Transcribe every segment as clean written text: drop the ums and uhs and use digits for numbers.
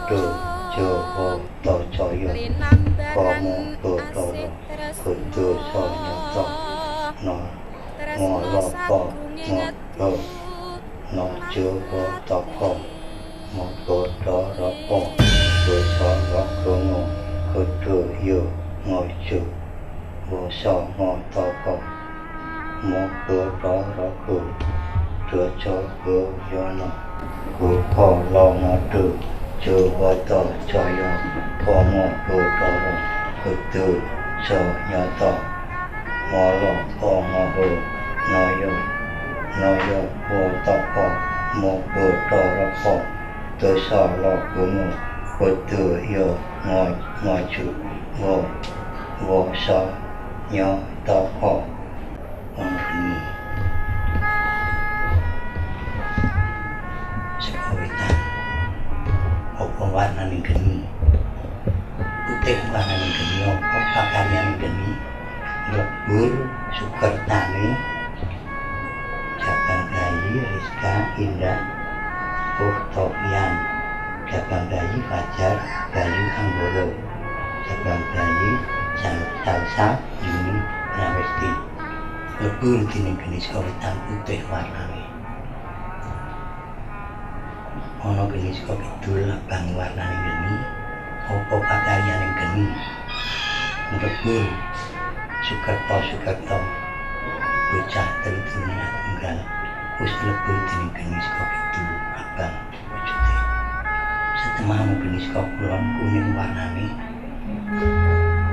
Pada Jawa Tajaya Kamo Betara Kudu Sanyata Na Ngalapa Ngata Na Jawa Taka Mabadarapa Besaragono Kudu Ya Ngaju Wasangataka Mabadaraku Dajagayana Kupalamadu Jawata Jaya Kamo Betara Kudu Sanyata Mala Pamaho Naya Naya Wataka Mabadarapa Besaragono Kudu Ya Ngaju Wasanyataka Ini sekawitan apa warnaning geni putih warnaning geni apa pakaian geni lebur sukertane Jabang Bayi Rizka Indah Topian Jabang Bayi Fajar Bayu Anggoro Jabang Bayi Salsa Yuni Prawesti lebur dening geni sekawitan putih warnane ana geni saka kidul abang warnaning geni apa pakaianing geni lebur Sukerto bocah tentunya tunggal wis lebur dening geni saka kidul abang wujude setemamu geni saka kulon kuning warnane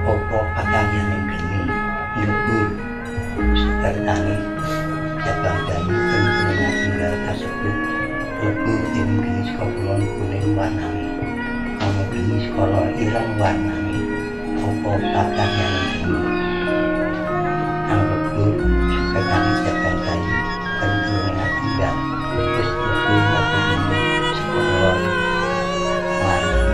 apa pakaianing geni lebur Sukertane Jabang Bayi tentunya tunggal kasebut lebur dening geni saka kulon kuning warnane ana geni saka ireng warnane apa pakaianing geni ang lebur Sukertane Jabang Bayi tentunya tunggal wis lebur apa geni saka kulon warnane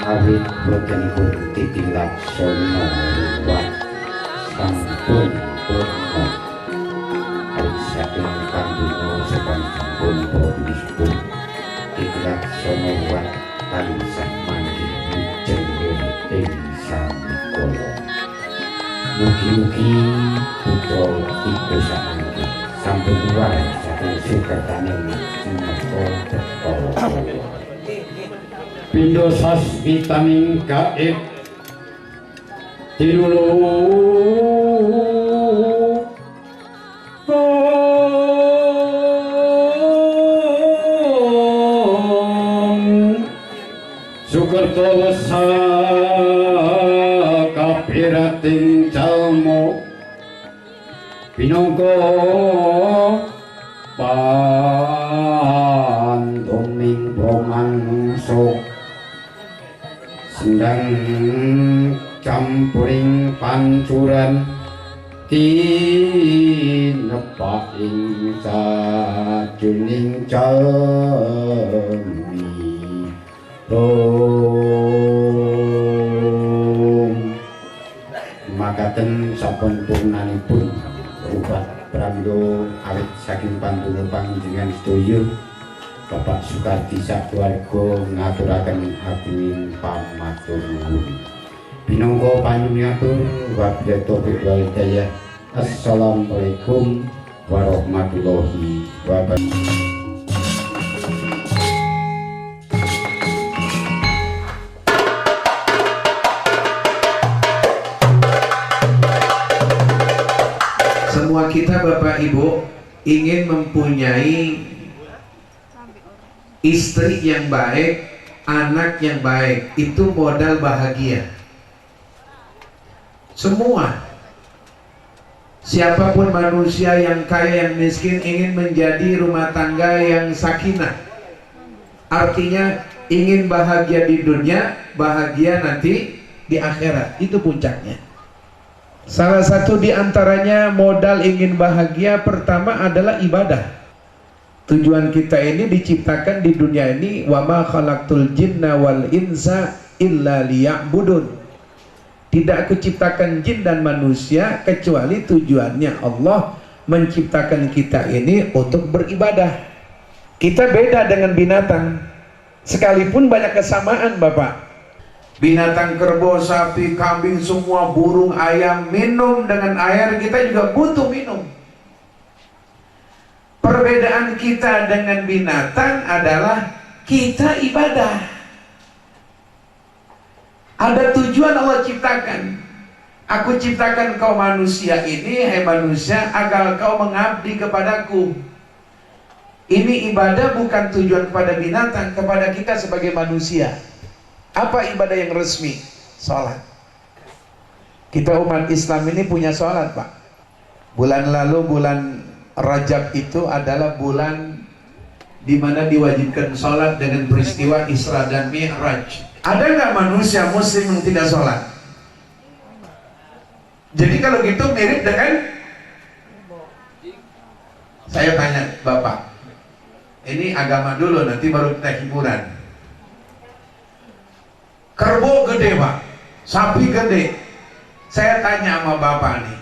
awit botenipun titilaksana ruwat sampun purna awit saking pandonga sapanjipun Bapak titilaksana ruwat tansah manggih jeneng ing samikala. Mugi-mugi putra ibu sakniki sampun waras saking sukertaning menapa tetala Pindo sasmitaning gaib tilulu Sukerto sakapirating jalma pinangka panduming pamangsa sendang campuring pancuran tinepak ing sajuning cami makaten sampun purnanipun rubat pramila awit saking pandonga panjenengan sedaya Bapak Sukardi sakeluarga ngaturaken agunging pamatur nuwun. Pinangka panyunatur wabillahi taufiq wal hidayah. Assalamualaikum warahmatullahi wabarakatuh. Semua kita Bapak Ibu ingin mempunyai istri yang baik, anak yang baik. Itu modal bahagia. Semua. Siapapun manusia yang kaya yang miskin ingin menjadi rumah tangga yang sakinah. Artinya ingin bahagia di dunia, bahagia nanti di akhirat. Itu puncaknya. Salah satu di antaranya modal ingin bahagia pertama adalah ibadah. Tujuan kita ini diciptakan di dunia ini, wa ma khalaqtul jinna wal insa illa liya'budun. Tidak aku ciptakan jin dan manusia kecuali tujuannya Allah menciptakan kita ini untuk beribadah. Kita beda dengan binatang. Sekalipun banyak kesamaan Bapak. Binatang kerbau, sapi, kambing, semua burung, ayam minum dengan air, kita juga butuh minum. Perbedaan kita dengan binatang adalah kita ibadah. Ada tujuan Allah ciptakan. Aku ciptakan kau manusia ini, hai manusia, agar kau mengabdi kepadaku. Ini ibadah bukan tujuan kepada binatang, kepada kita sebagai manusia. Apa ibadah yang resmi? Sholat. Kita umat Islam ini punya sholat Pak. Bulan lalu, bulan Rajab itu adalah bulan di mana diwajibkan sholat dengan peristiwa Isra dan Mi'raj. Ada nggak manusia muslim yang tidak sholat? Jadi kalau gitu mirip dengan, saya tanya Bapak, ini agama dulu, nanti baru kita hiburan. Kerbau gede Pak, sapi gede. Saya tanya sama Bapak nih,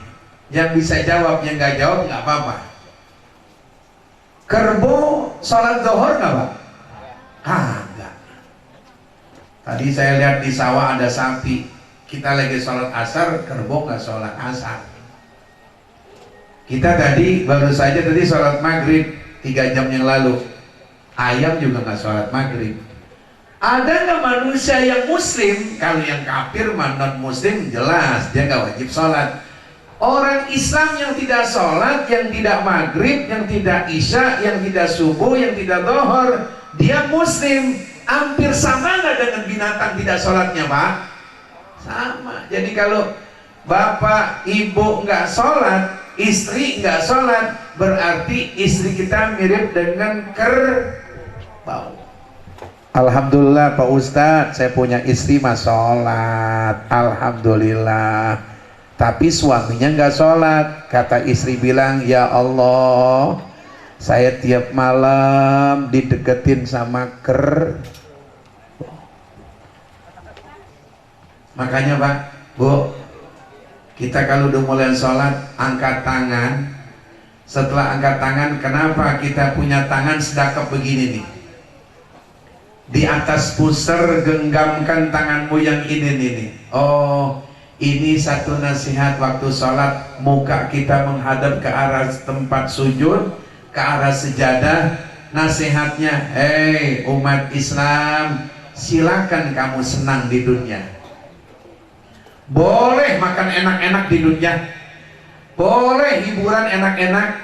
yang bisa jawab, yang nggak jawab nggak apa-apa. Kerbau sholat zuhur nggak Pak? Enggak. Tadi saya lihat di sawah ada sapi, kita lagi sholat asar, kerbau nggak sholat asar. Kita tadi baru saja tadi sholat maghrib 3 jam yang lalu, ayam juga nggak sholat maghrib. Ada nggak manusia yang muslim? Kalau yang kafir, non muslim jelas dia nggak wajib sholat. Orang Islam yang tidak sholat, yang tidak maghrib, yang tidak isya, yang tidak subuh, yang tidak zuhur, dia muslim. Hampir sama nggak dengan binatang tidak sholatnya Pak? Sama. Jadi kalau bapak ibu nggak sholat, istri nggak sholat, berarti istri kita mirip dengan kerbau. Alhamdulillah Pak Ustadz, saya punya istri mah sholat, alhamdulillah. Tapi suaminya nggak sholat. Kata istri bilang, ya Allah, saya tiap malam dideketin sama Makanya Pak, Bu, kita kalau udah mulai sholat, angkat tangan. Setelah angkat tangan, kenapa kita punya tangan sedekap begini nih? Di atas pusar genggamkan tanganmu yang ini nih. Oh, ini satu nasihat waktu sholat. Muka kita menghadap ke arah tempat sujud, ke arah sejadah. Nasihatnya, hei umat Islam, silakan kamu senang di dunia. Boleh makan enak-enak di dunia, boleh hiburan enak-enak,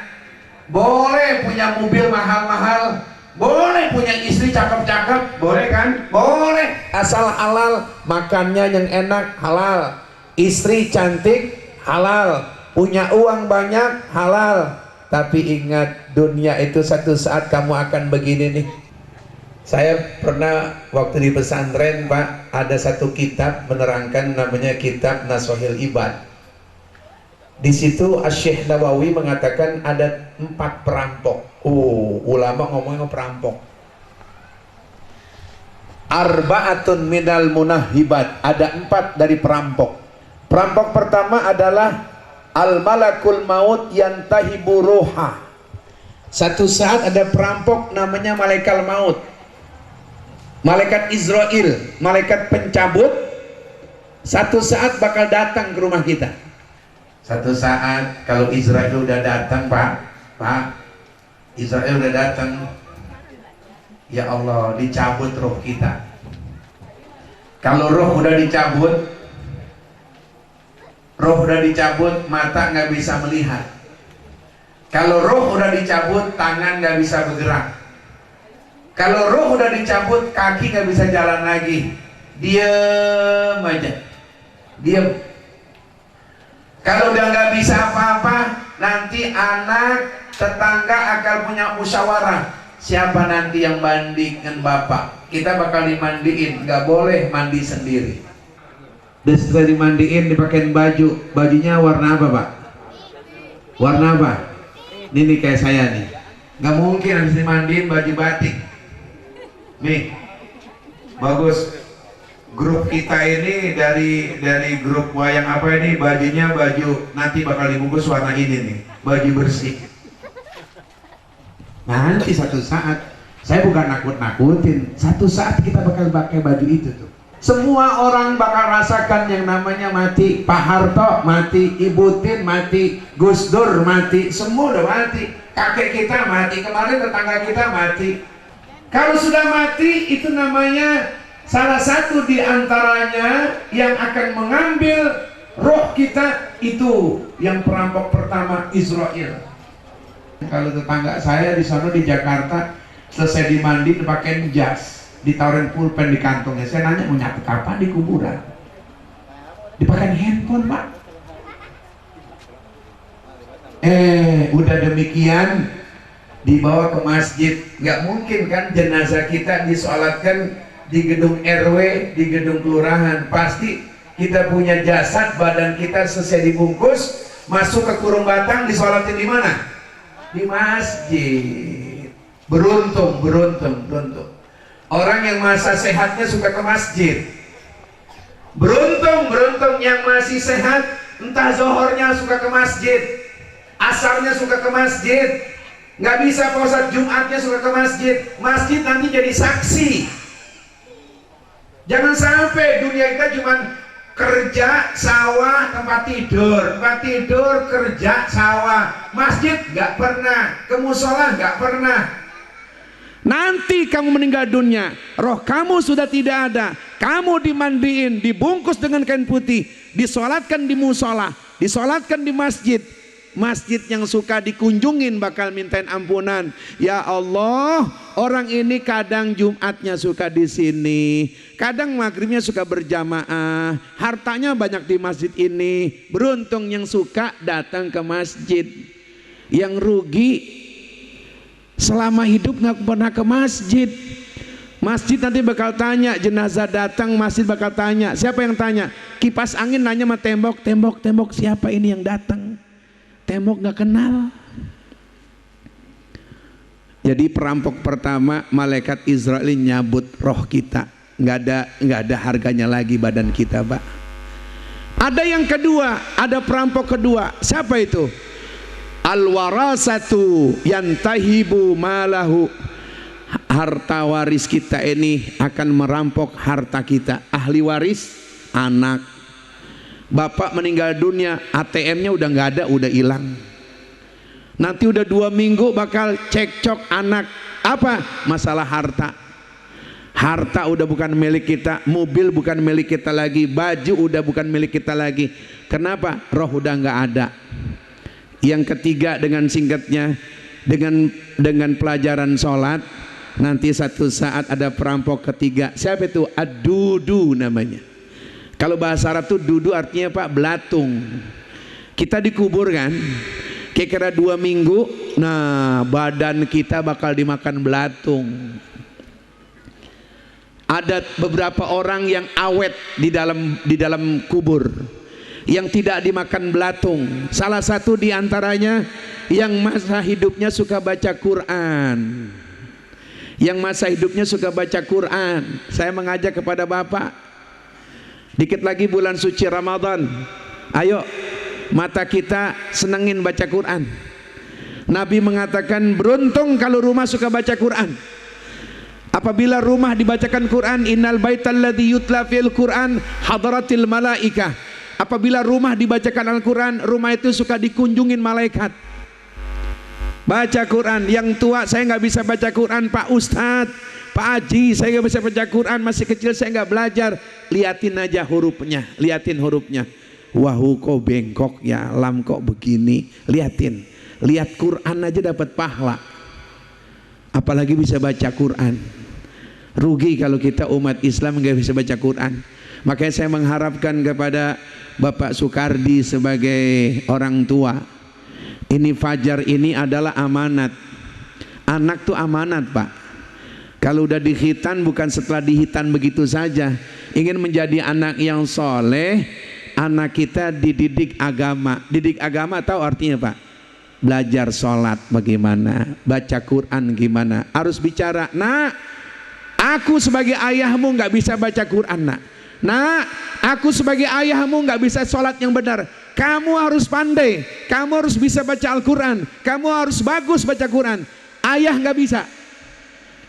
boleh punya mobil mahal-mahal, boleh punya istri cakep-cakep, boleh kan? Boleh, asal halal. Makannya yang enak, halal. Istri cantik, halal. Punya uang banyak, halal. Tapi ingat, dunia itu satu saat kamu akan begini nih. Saya pernah waktu di pesantren Pak, ada satu kitab menerangkan, namanya kitab Nasuhil Ibad. Di situ Asy-Syaikh Nawawi mengatakan ada 4 perampok. Ulama ngomongnya perampok. Arba'atun minal munahibat, ada 4 dari perampok. Perampok pertama adalah al-malakul maut yantahibu ruha. Satu saat ada perampok namanya malaikat maut, malaikat Israel, malaikat pencabut. Satu saat bakal datang ke rumah kita. Satu saat kalau Israel udah datang Pak, Israel udah datang, ya Allah, dicabut roh kita. Kalau roh udah dicabut, mata nggak bisa melihat. Kalau roh udah dicabut, tangan nggak bisa bergerak. Kalau roh udah dicabut, kaki nggak bisa jalan lagi. Diam aja, diam. Kalau udah nggak bisa apa-apa, nanti anak tetangga akan punya musyawarah. Siapa nanti yang mandi dengan bapak? Kita bakal dimandiin, nggak boleh mandi sendiri. Dan setelah dimandiin, dipakein baju. Bajunya warna apa, Pak? Warna apa? Ini nih kayak saya nih. Nggak mungkin habis dimandiin baju batik. Nih, bagus. Grup kita ini dari grup wayang apa ini, bajunya baju nanti bakal dibungkus warna ini nih, baju bersih. Nanti satu saat, saya bukan nakut-nakutin, satu saat kita bakal pakai baju itu tuh. Semua orang bakal rasakan yang namanya mati. Pak Harto mati, Ibu Tin mati, Gus Dur mati, semua udah mati. Kakek kita mati, kemarin tetangga kita mati. Kalau sudah mati, itu namanya salah satu di antaranya yang akan mengambil roh kita, itu yang perampok pertama, Israel. Kalau tetangga saya di sana di Jakarta, selesai dimandi dipakein jas, ditaruhin pulpen di kantongnya. Saya nanya, mau nyatet apa di kuburan? Dipakai handphone, Pak. Udah demikian dibawa ke masjid. Nggak mungkin kan jenazah kita disolatkan di gedung RW, di gedung kelurahan. Pasti kita punya jasad, badan kita selesai dibungkus, masuk ke kurung batang, disolatin di mana? Di masjid. Beruntung. Orang yang masa sehatnya suka ke masjid. Beruntung yang masih sehat, entah zohornya suka ke masjid, asarnya suka ke masjid. Nggak bisa Pak Ustadz, Jumatnya suka ke masjid. Masjid nanti jadi saksi. Jangan sampai dunia kita cuma kerja, sawah, tempat tidur, kerja, sawah. Masjid nggak pernah, ke musola nggak pernah. Nanti kamu meninggal dunia, roh kamu sudah tidak ada. Kamu dimandiin, dibungkus dengan kain putih, disolatkan di musola, disolatkan di masjid. Masjid yang suka dikunjungin bakal mintain ampunan. Ya Allah, orang ini kadang Jumatnya suka di sini, kadang maghribnya suka berjamaah, hartanya banyak di masjid ini. Beruntung yang suka datang ke masjid. Yang rugi selama hidup nggak pernah ke masjid. Masjid nanti bakal tanya, jenazah datang masjid bakal tanya. Siapa yang tanya? Kipas angin nanya sama tembok, siapa ini yang datang? Tembok nggak kenal. Jadi perampok pertama, malaikat Israel nyabut roh kita. Nggak ada harganya lagi badan kita, Pak. Ada yang kedua, ada perampok kedua. Siapa itu? Al-warasatu yantahibu malahu. Harta waris kita ini akan merampok harta kita. Ahli waris, anak. Bapak meninggal dunia, ATM-nya udah nggak ada, udah hilang. Nanti udah 2 minggu bakal cekcok anak. Apa? Masalah harta. Harta udah bukan milik kita, mobil bukan milik kita lagi, baju udah bukan milik kita lagi. Kenapa? Roh udah nggak ada. Yang ketiga, dengan singkatnya, dengan pelajaran sholat, nanti satu saat ada perampok ketiga. Siapa itu? Ad-dudu namanya. Kalau bahasa Arab tuh dudu artinya Pak, belatung. Kita dikubur kan, kira-kira 2 minggu, nah badan kita bakal dimakan belatung. Ada beberapa orang yang awet di dalam kubur, yang tidak dimakan belatung. Salah satu di antaranya yang masa hidupnya suka baca Quran. Yang masa hidupnya suka baca Quran. Saya mengajak kepada Bapak, dikit lagi bulan suci Ramadan, ayo mata kita senengin baca Quran. Nabi mengatakan beruntung kalau rumah suka baca Quran. Apabila rumah dibacakan Quran, innal baital ladzi yutla fil Quran hadratil malaikah. Apabila rumah dibacakan Al-Quran, rumah itu suka dikunjungin malaikat. Baca Quran. Yang tua, saya nggak bisa baca Quran Pak Ustadz, Pak Haji, saya nggak bisa baca Quran, masih kecil saya nggak belajar. Liatin aja hurufnya, liatin hurufnya. Wahu kok bengkok ya, lam kok begini, liatin. Lihat Quran aja dapat pahala, apalagi bisa baca Quran. Rugi kalau kita umat Islam nggak bisa baca Quran. Makanya saya mengharapkan kepada Bapak Soekardi sebagai orang tua, ini Fajar ini adalah amanat. Anak tuh amanat, Pak. Kalau udah dihitan, bukan setelah dihitan begitu saja. Ingin menjadi anak yang soleh, anak kita dididik agama. Didik agama tahu artinya, Pak? Belajar sholat bagaimana, baca Quran gimana. Harus bicara, nak, aku sebagai ayahmu nggak bisa baca Quran, nak. Nak, aku sebagai ayahmu nggak bisa sholat yang benar. Kamu harus pandai, kamu harus bisa baca Al-Quran, kamu harus bagus baca Quran. Ayah nggak bisa.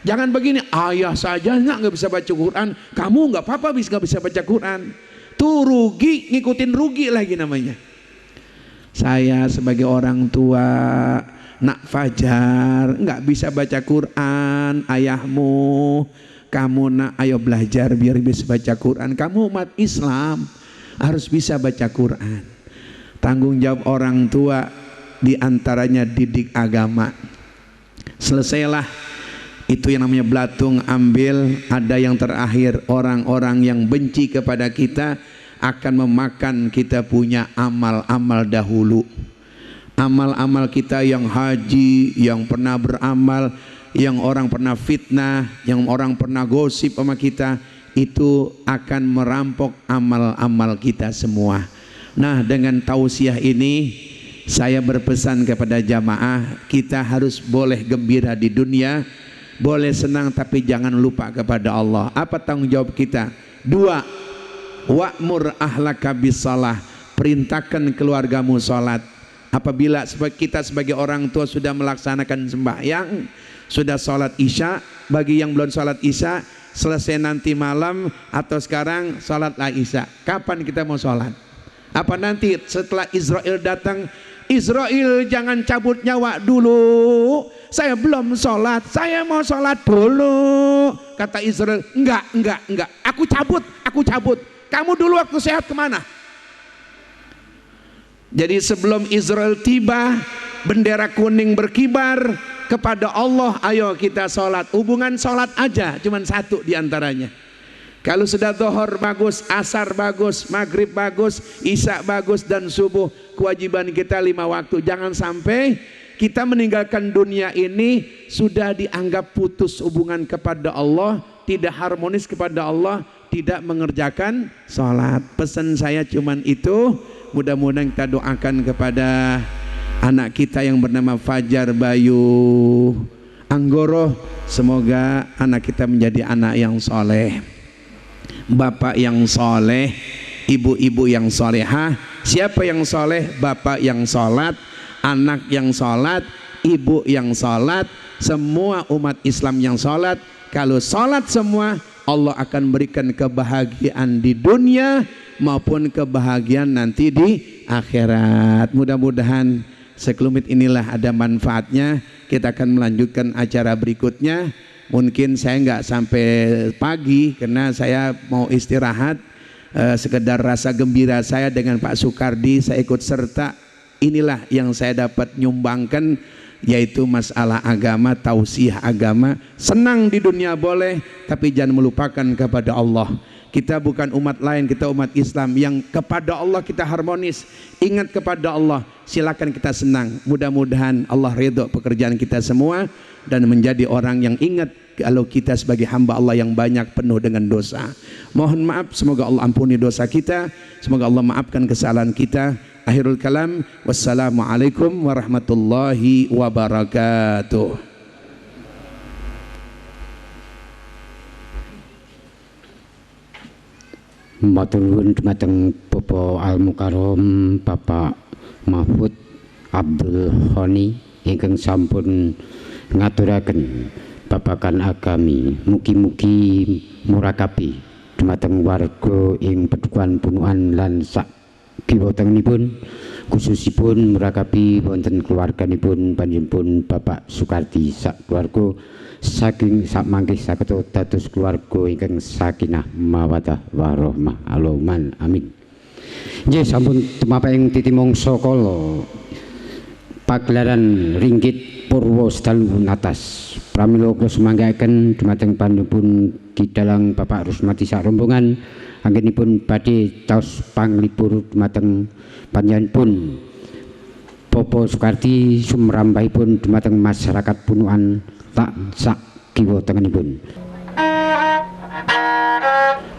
Jangan begini, ayah saja nggak bisa baca Quran, kamu nggak apa-apa nggak bisa baca Quran. Tuh rugi, ngikutin rugi lagi namanya. Saya sebagai orang tua, nak Fajar nggak bisa baca Quran, ayahmu, kamu nak ayo belajar biar bisa baca Quran. Kamu umat Islam harus bisa baca Quran. Tanggung jawab orang tua diantaranya didik agama. Selesailah itu yang namanya belatung ambil. Ada yang terakhir, orang-orang yang benci kepada kita akan memakan kita punya amal-amal dahulu. Amal-amal kita yang haji, yang pernah beramal, yang orang pernah fitnah, yang orang pernah gosip sama kita, itu akan merampok amal-amal kita semua. Nah, dengan tausiah ini saya berpesan kepada jamaah, kita harus boleh gembira di dunia, boleh senang, tapi jangan lupa kepada Allah. Apa tanggung jawab kita? 2, wa'mur ahlaka bisalah, perintahkan keluargamu salat. Apabila kita sebagai orang tua sudah melaksanakan sembahyang, sudah sholat isya, bagi yang belum sholat isya, selesai nanti malam atau sekarang sholatlah isya. Kapan kita mau sholat? Apa nanti setelah Israel datang? Israel jangan cabut nyawa dulu, saya belum sholat, saya mau sholat dulu. Kata Israel, enggak, aku cabut. Kamu dulu waktu sehat kemana? Jadi sebelum Israel tiba, bendera kuning berkibar kepada Allah, ayo kita sholat. Hubungan sholat aja cuman satu diantaranya. Kalau sudah zuhur bagus, asar bagus, maghrib bagus, isya bagus, dan subuh, kewajiban kita 5 waktu. Jangan sampai kita meninggalkan dunia ini sudah dianggap putus hubungan kepada Allah, tidak harmonis kepada Allah, tidak mengerjakan sholat. Pesan saya cuman itu. Mudah-mudahan kita doakan kepada anak kita yang bernama Fajar Bayu Anggoro, semoga anak kita menjadi anak yang soleh, bapak yang soleh, ibu-ibu yang solehah. Siapa yang soleh? Bapak yang sholat, anak yang sholat, ibu yang sholat, semua umat Islam yang sholat. Kalau sholat semua, Allah akan berikan kebahagiaan di dunia maupun kebahagiaan nanti di akhirat. Mudah-mudahan sekelumit inilah ada manfaatnya. Kita akan melanjutkan acara berikutnya. Mungkin saya nggak sampai pagi karena saya mau istirahat. Sekedar rasa gembira saya dengan Pak Soekardi, saya ikut serta. Inilah yang saya dapat nyumbangkan, yaitu masalah agama, tausiah agama. Senang di dunia boleh, tapi jangan melupakan kepada Allah. Kita bukan umat lain, kita umat Islam yang kepada Allah kita harmonis. Ingat kepada Allah, silakan kita senang. Mudah-mudahan Allah ridho pekerjaan kita semua dan menjadi orang yang ingat kalau kita sebagai hamba Allah yang banyak penuh dengan dosa. Mohon maaf, semoga Allah ampuni dosa kita, semoga Allah maafkan kesalahan kita. Akhirul kalam, wassalamualaikum warahmatullahi wabarakatuh. Matur nuwun dumateng Bapak Al Mukarrom Bapak Mahfud Abdul Honi ingkang sampun ngaturaken babagan agami. Mugi-mugi murakabi dumateng warga ing Pedukuhan Bunuhan lan sak kiwatenganipun, khususipun murakabi wonten keluarganipun panjenenganipun Bapak Soekardi sak keluarga saking sakmangke saged dados keluarga ingkang sakinah mawaddah warahmah. Allahumma amin. Nggih, sampun tumapeng titi mangsa kala pagelaran ringgit Purwo Sedalu Natas pramila kula sumanggaken dumateng pandhipun Kidalang Bapak Rusmati sak rombongan anggenipun badhe taos panglipur dumateng panjenenganipun Popo Soekarti sumrambahipun dumateng masyarakat Punukan tak sak kiwa tengenipun.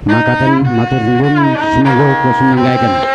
Makaten matur nuwun sumangga kula sumanggaken.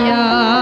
sayang